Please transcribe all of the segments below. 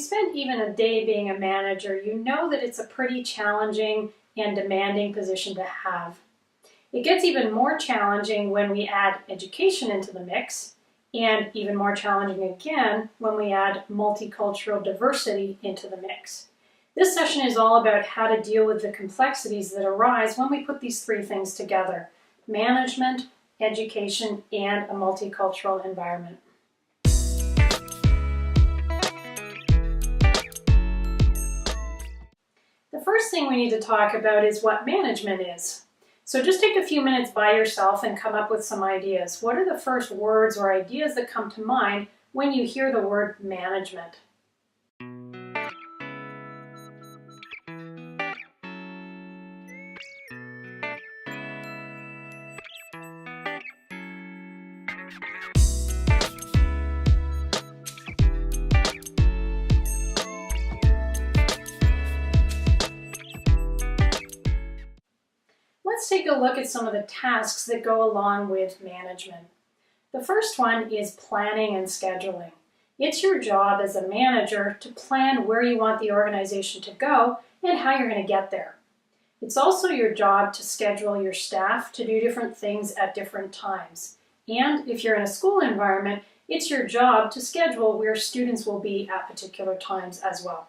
spent even a day being a manager, you know that it's a pretty challenging and demanding position to have. It gets even more challenging when we add education into the mix, and even more challenging again when we add multicultural diversity into the mix. This session is all about how to deal with the complexities that arise when we put these three things together: management, education, and a multicultural environment. The first thing we need to talk about is what management is. So just take a few minutes by yourself and come up with some ideas. What are the first words or ideas that come to mind when you hear the word management? Let's take a look at some of the tasks that go along with management. The first one is planning and scheduling. It's your job as a manager to plan where you want the organization to go and how you're going to get there. It's also your job to schedule your staff to do different things at different times. And if you're in a school environment, it's your job to schedule where students will be at particular times as well.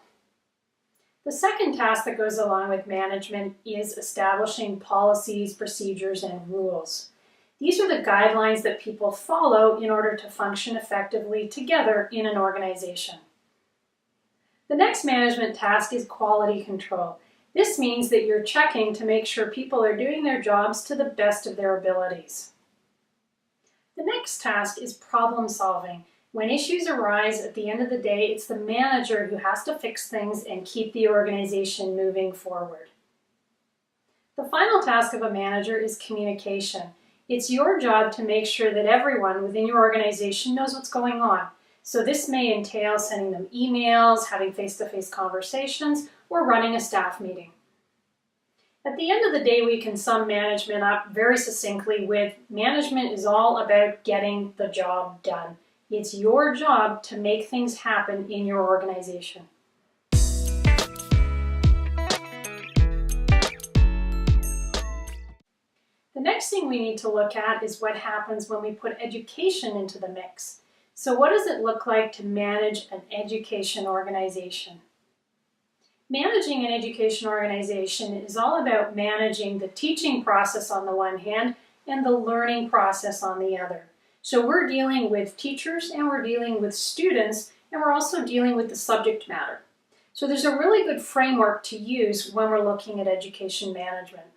The second task that goes along with management is establishing policies, procedures, and rules. These are the guidelines that people follow in order to function effectively together in an organization. The next management task is quality control. This means that you're checking to make sure people are doing their jobs to the best of their abilities. The next task is problem solving. When issues arise, at the end of the day, it's the manager who has to fix things and keep the organization moving forward. The final task of a manager is communication. It's your job to make sure that everyone within your organization knows what's going on. So this may entail sending them emails, having face-to-face conversations, or running a staff meeting. At the end of the day, we can sum management up very succinctly with management is all about getting the job done. It's your job to make things happen in your organization. The next thing we need to look at is what happens when we put education into the mix. So what does it look like to manage an education organization? Managing an education organization is all about managing the teaching process on the one hand and the learning process on the other. So we're dealing with teachers and we're dealing with students and we're also dealing with the subject matter. So there's a really good framework to use when we're looking at education management.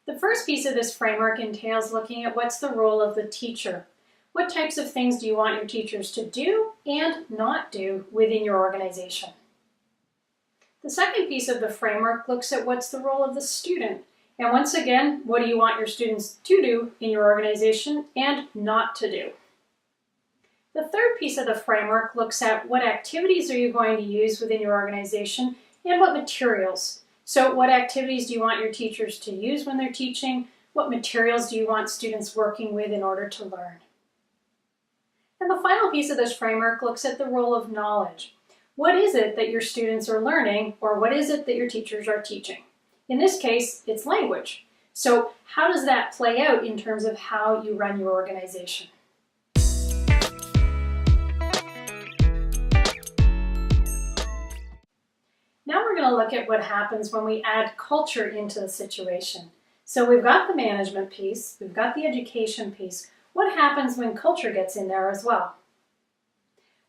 The first piece of this framework entails looking at what's the role of the teacher. What types of things do you want your teachers to do and not do within your organization? The second piece of the framework looks at what's the role of the student. And once again, what do you want your students to do in your organization and not to do? The third piece of the framework looks at what activities are you going to use within your organization and what materials. So what activities do you want your teachers to use when they're teaching? What materials do you want students working with in order to learn? And the final piece of this framework looks at the role of knowledge. What is it that your students are learning, or what is it that your teachers are teaching? In this case, it's language. So how does that play out in terms of how you run your organization? Now we're going to look at what happens when we add culture into the situation. So we've got the management piece, we've got the education piece. What happens when culture gets in there as well?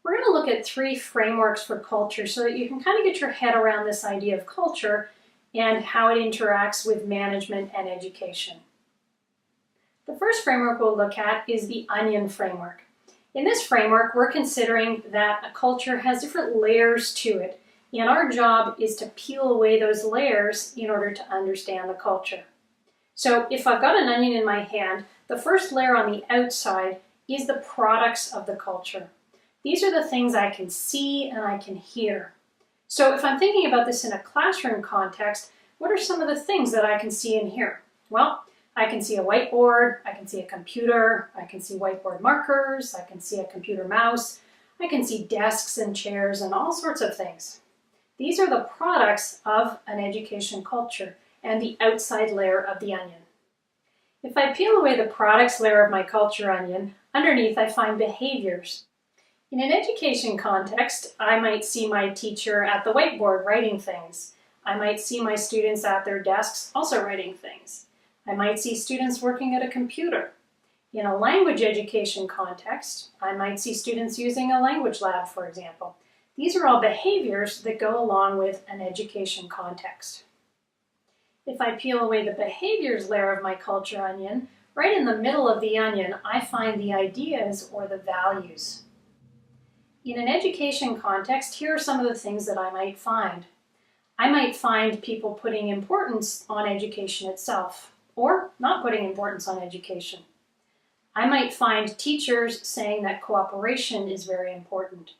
We're going to look at three frameworks for culture so that you can kind of get your head around this idea of culture and how it interacts with management and education. The first framework we'll look at is the onion framework. In this framework, we're considering that a culture has different layers to it, and our job is to peel away those layers in order to understand the culture. So if I've got an onion in my hand, the first layer on the outside is the products of the culture. These are the things I can see and I can hear. So if I'm thinking about this in a classroom context, what are some of the things that I can see and hear? Well, I can see a whiteboard, I can see a computer, I can see whiteboard markers, I can see a computer mouse, I can see desks and chairs and all sorts of things. These are the products of an education culture and the outside layer of the onion. If I peel away the products layer of my culture onion, underneath I find behaviors. In an education context, I might see my teacher at the whiteboard writing things. I might see my students at their desks also writing things. I might see students working at a computer. In a language education context, I might see students using a language lab, for example. These are all behaviors that go along with an education context. If I peel away the behaviors layer of my culture onion, right in the middle of the onion, I find the ideas or the values. In an education context, here are some of the things that I might find. I might find people putting importance on education itself, or not putting importance on education. I might find teachers saying that cooperation is very important.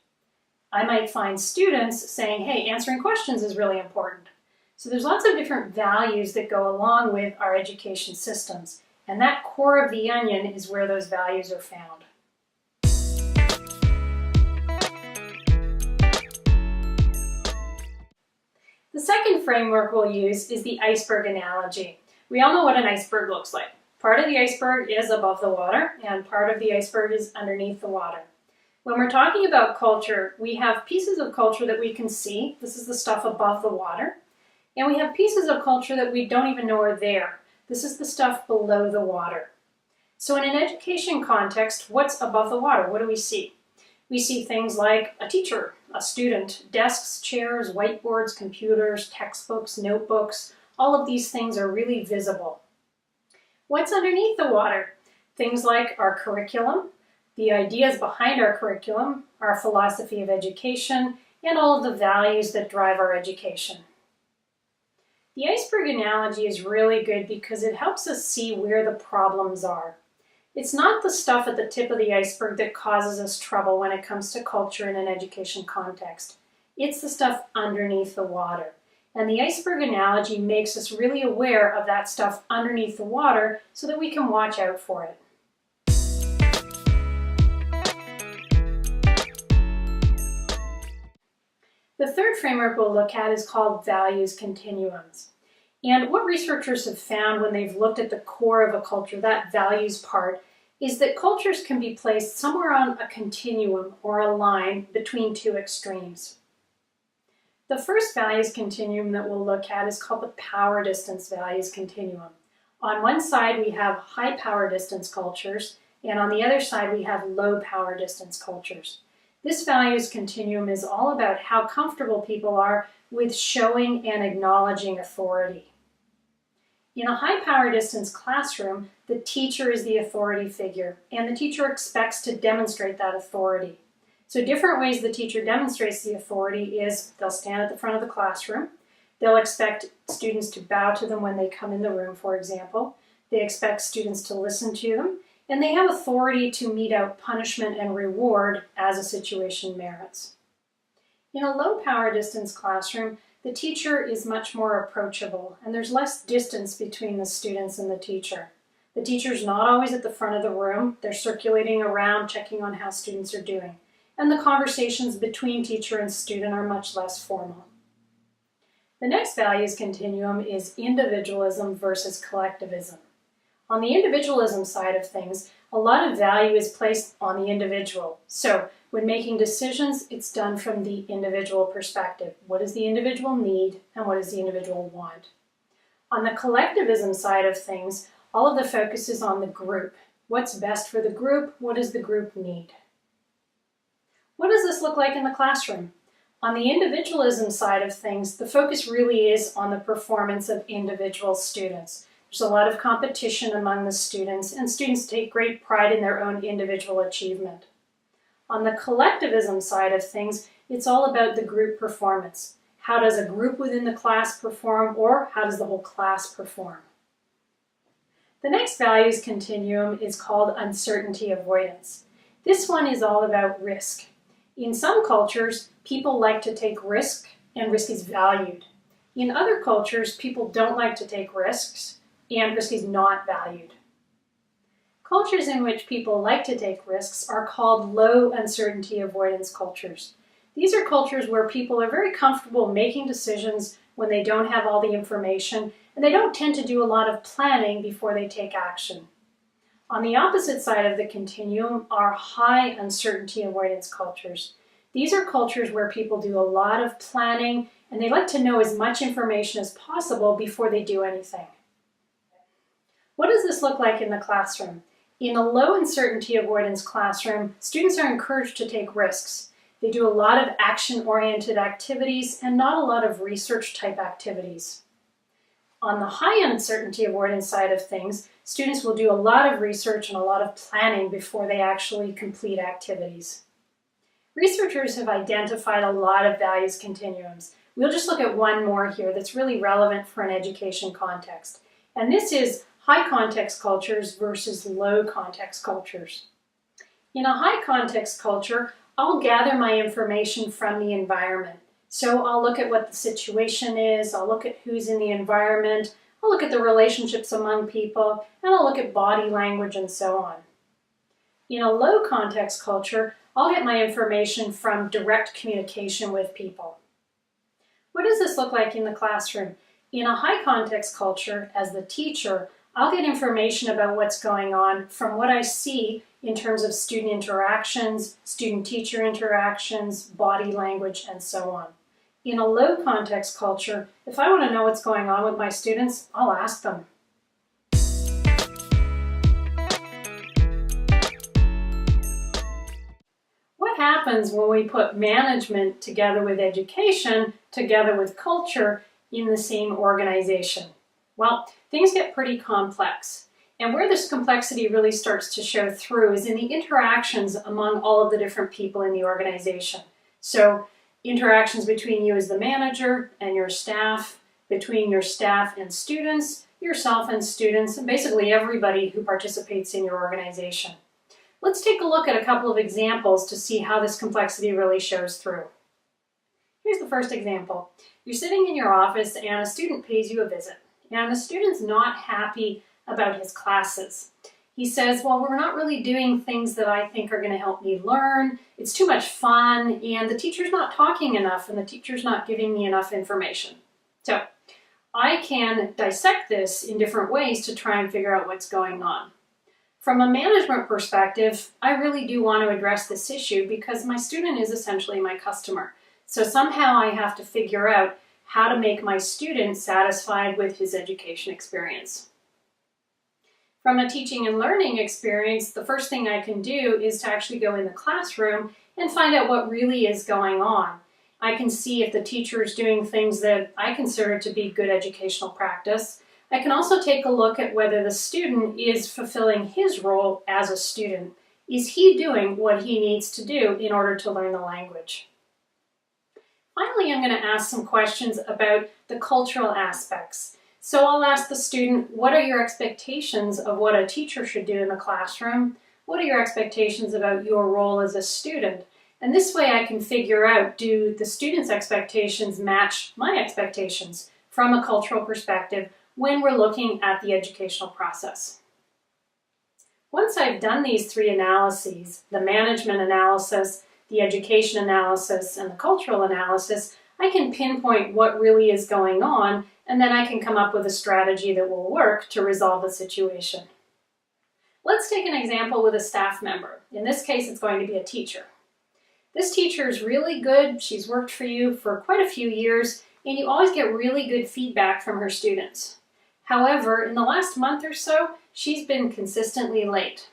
I might find students saying, hey, answering questions is really important. So there's lots of different values that go along with our education systems, and that core of the onion is where those values are found. The second framework we'll use is the iceberg analogy. We all know what an iceberg looks like. Part of the iceberg is above the water, and part of the iceberg is underneath the water. When we're talking about culture, we have pieces of culture that we can see. This is the stuff above the water. And we have pieces of culture that we don't even know are there. This is the stuff below the water. So in an education context, what's above the water? What do we see? We see things like a teacher, a student, desks, chairs, whiteboards, computers, textbooks, notebooks. All of these things are really visible. What's underneath the water? Things like our curriculum, the ideas behind our curriculum, our philosophy of education, and all of the values that drive our education. The iceberg analogy is really good because it helps us see where the problems are. It's not the stuff at the tip of the iceberg that causes us trouble when it comes to culture in an education context. It's the stuff underneath the water. And the iceberg analogy makes us really aware of that stuff underneath the water so that we can watch out for it. The third framework we'll look at is called values continuums. And what researchers have found when they've looked at the core of a culture, that values part, is that cultures can be placed somewhere on a continuum or a line between two extremes. The first values continuum that we'll look at is called the power distance values continuum. On one side we have high power distance cultures, and on the other side we have low power distance cultures. This values continuum is all about how comfortable people are with showing and acknowledging authority. In a high power distance classroom, the teacher is the authority figure, and the teacher expects to demonstrate that authority. So different ways the teacher demonstrates the authority is they'll stand at the front of the classroom, they'll expect students to bow to them when they come in the room, for example, they expect students to listen to them, and they have authority to mete out punishment and reward as a situation merits. In a low power distance classroom, the teacher is much more approachable, and there's less distance between the students and the teacher. The teacher's not always at the front of the room, they're circulating around checking on how students are doing. And the conversations between teacher and student are much less formal. The next values continuum is individualism versus collectivism. On the individualism side of things, a lot of value is placed on the individual. So when making decisions, it's done from the individual perspective. What does the individual need and what does the individual want? On the collectivism side of things, all of the focus is on the group. What's best for the group? What does the group need? What does this look like in the classroom? On the individualism side of things, the focus really is on the performance of individual students. There's a lot of competition among the students, and students take great pride in their own individual achievement. On the collectivism side of things, it's all about the group performance. How does a group within the class perform, or how does the whole class perform? The next values continuum is called uncertainty avoidance. This one is all about risk. In some cultures, people like to take risk, and risk is valued. In other cultures, people don't like to take risks, and risk is not valued. Cultures in which people like to take risks are called low uncertainty avoidance cultures. These are cultures where people are very comfortable making decisions when they don't have all the information, and they don't tend to do a lot of planning before they take action. On the opposite side of the continuum are high uncertainty avoidance cultures. These are cultures where people do a lot of planning and they like to know as much information as possible before they do anything. What does this look like in the classroom? In a low uncertainty avoidance classroom, students are encouraged to take risks. They do a lot of action-oriented activities and not a lot of research-type activities. On the high uncertainty avoidance side of things, students will do a lot of research and a lot of planning before they actually complete activities. Researchers have identified a lot of values continuums. We'll just look at one more here that's really relevant for an education context. And this is high context cultures versus low context cultures. In a high context culture, I'll gather my information from the environment. So I'll look at what the situation is, I'll look at who's in the environment, I'll look at the relationships among people, and I'll look at body language and so on. In a low context culture, I'll get my information from direct communication with people. What does this look like in the classroom? In a high context culture, as the teacher, I'll get information about what's going on from what I see in terms of student interactions, student-teacher interactions, body language, and so on. In a low context culture, if I want to know what's going on with my students, I'll ask them. What happens when we put management together with education, together with culture in the same organization? Well, things get pretty complex. And where this complexity really starts to show through is in the interactions among all of the different people in the organization. So, interactions between you as the manager and your staff, between your staff and students, yourself and students, and basically everybody who participates in your organization. Let's take a look at a couple of examples to see how this complexity really shows through. Here's the first example. You're sitting in your office and a student pays you a visit. And the student's not happy about his classes. He says, well, we're not really doing things that I think are going to help me learn. It's too much fun, and the teacher's not talking enough, and the teacher's not giving me enough information. So I can dissect this in different ways to try and figure out what's going on. From a management perspective, I really do want to address this issue because my student is essentially my customer. So somehow I have to figure out how to make my student satisfied with his education experience. From a teaching and learning experience, the first thing I can do is to actually go in the classroom and find out what really is going on. I can see if the teacher is doing things that I consider to be good educational practice. I can also take a look at whether the student is fulfilling his role as a student. Is he doing what he needs to do in order to learn the language? Finally, I'm going to ask some questions about the cultural aspects. So I'll ask the student, what are your expectations of what a teacher should do in the classroom? What are your expectations about your role as a student? And this way I can figure out, do the student's expectations match my expectations from a cultural perspective when we're looking at the educational process? Once I've done these three analyses, the management analysis, the education analysis, and the cultural analysis, I can pinpoint what really is going on, and then I can come up with a strategy that will work to resolve the situation. Let's take an example with a staff member. In this case, it's going to be a teacher. This teacher is really good. She's worked for you for quite a few years, and you always get really good feedback from her students. However, in the last month or so, she's been consistently late.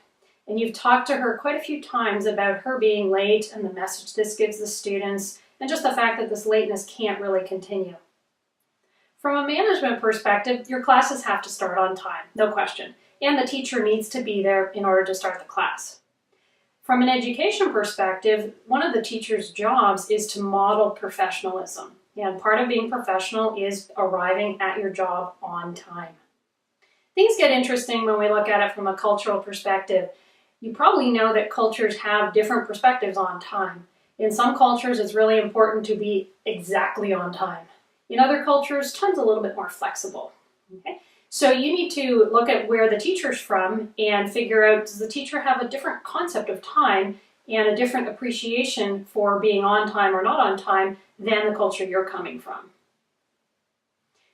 And you've talked to her quite a few times about her being late and the message this gives the students, and just the fact that this lateness can't really continue. From a management perspective, your classes have to start on time, no question, and the teacher needs to be there in order to start the class. From an education perspective, one of the teacher's jobs is to model professionalism, and part of being professional is arriving at your job on time. Things get interesting when we look at it from a cultural perspective. You probably know that cultures have different perspectives on time. In some cultures, it's really important to be exactly on time. In other cultures, time's a little bit more flexible. Okay? So you need to look at where the teacher's from and figure out, does the teacher have a different concept of time and a different appreciation for being on time or not on time than the culture you're coming from?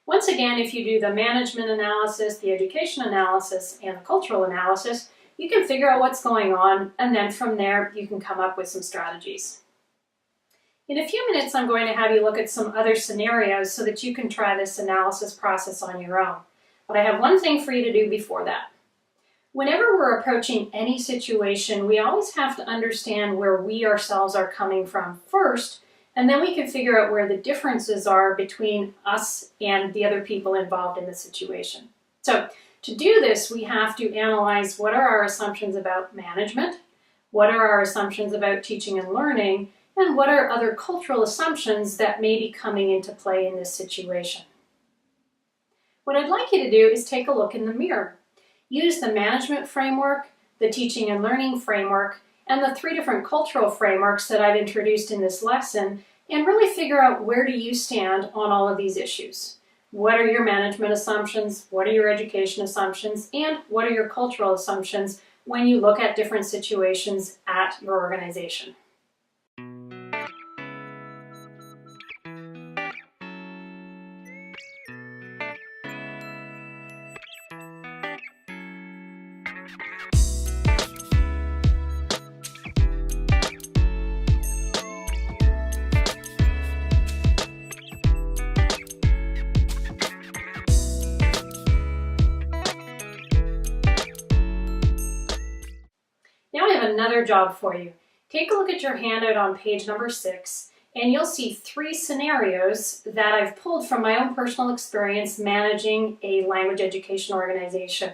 Once again, if you do the management analysis, the education analysis, and the cultural analysis, you can figure out what's going on, and then from there you can come up with some strategies. In a few minutes, I'm going to have you look at some other scenarios so that you can try this analysis process on your own. But I have one thing for you to do before that. Whenever we're approaching any situation, we always have to understand where we ourselves are coming from first, and then we can figure out where the differences are between us and the other people involved in the situation. So to do this, we have to analyze what are our assumptions about management, what are our assumptions about teaching and learning, and what are other cultural assumptions that may be coming into play in this situation. What I'd like you to do is take a look in the mirror. Use the management framework, the teaching and learning framework, and the 3 different cultural frameworks that I've introduced in this lesson, and really figure out where do you stand on all of these issues. What are your management assumptions? What are your education assumptions? And what are your cultural assumptions when you look at different situations at your organization? Now I have another job for you. Take a look at your handout on page number 6, and you'll see 3 scenarios that I've pulled from my own personal experience managing a language education organization.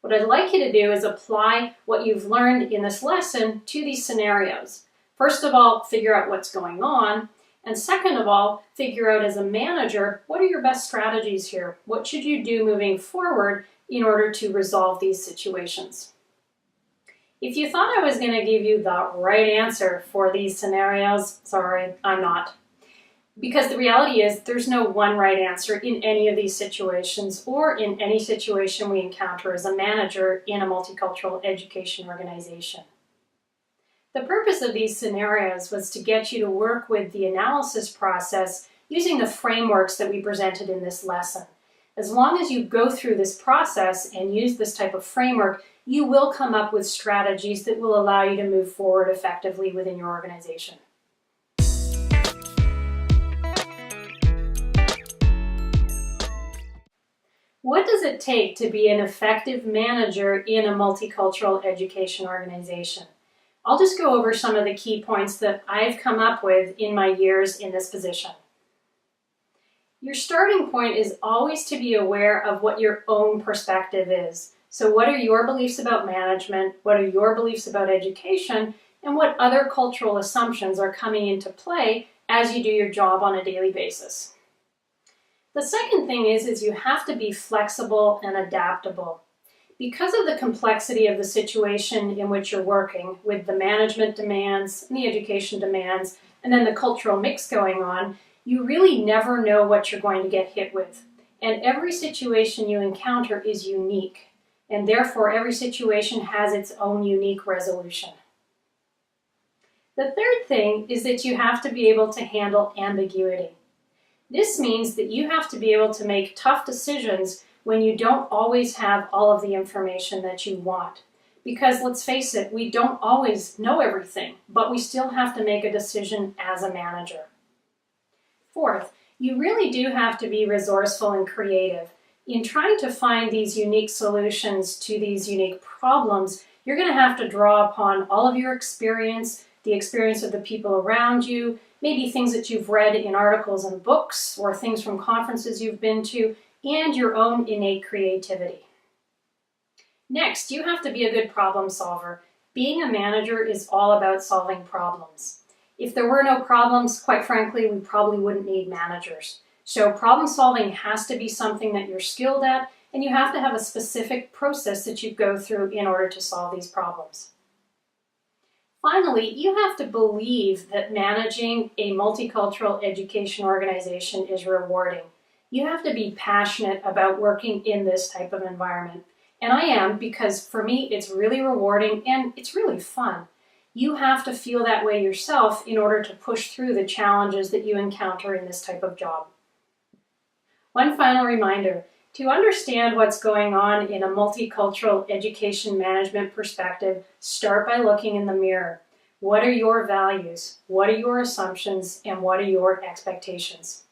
What I'd like you to do is apply what you've learned in this lesson to these scenarios. First of all, figure out what's going on, and second of all, figure out as a manager, what are your best strategies here? What should you do moving forward in order to resolve these situations? If you thought I was going to give you the right answer for these scenarios, sorry, I'm not. Because the reality is there's no one right answer in any of these situations or in any situation we encounter as a manager in a multicultural education organization. The purpose of these scenarios was to get you to work with the analysis process using the frameworks that we presented in this lesson. As long as you go through this process and use this type of framework, you will come up with strategies that will allow you to move forward effectively within your organization. What does it take to be an effective manager in a multicultural education organization? I'll just go over some of the key points that I've come up with in my years in this position. Your starting point is always to be aware of what your own perspective is. So what are your beliefs about management? What are your beliefs about education? And what other cultural assumptions are coming into play as you do your job on a daily basis? The second thing is you have to be flexible and adaptable. Because of the complexity of the situation in which you're working, with the management demands and the education demands, and then the cultural mix going on, you really never know what you're going to get hit with. And every situation you encounter is unique. And therefore, every situation has its own unique resolution. The third thing is that you have to be able to handle ambiguity. This means that you have to be able to make tough decisions when you don't always have all of the information that you want. Because let's face it, we don't always know everything, but we still have to make a decision as a manager. Fourth, you really do have to be resourceful and creative. In trying to find these unique solutions to these unique problems, you're going to have to draw upon all of your experience, the experience of the people around you, maybe things that you've read in articles and books or things from conferences you've been to, and your own innate creativity. Next, you have to be a good problem solver. Being a manager is all about solving problems. If there were no problems, quite frankly, we probably wouldn't need managers. So problem solving has to be something that you're skilled at, and you have to have a specific process that you go through in order to solve these problems. Finally, you have to believe that managing a multicultural education organization is rewarding. You have to be passionate about working in this type of environment. And I am, because for me, it's really rewarding and it's really fun. You have to feel that way yourself in order to push through the challenges that you encounter in this type of job. One final reminder, to understand what's going on in a multicultural education management perspective, start by looking in the mirror. What are your values? What are your assumptions? And what are your expectations?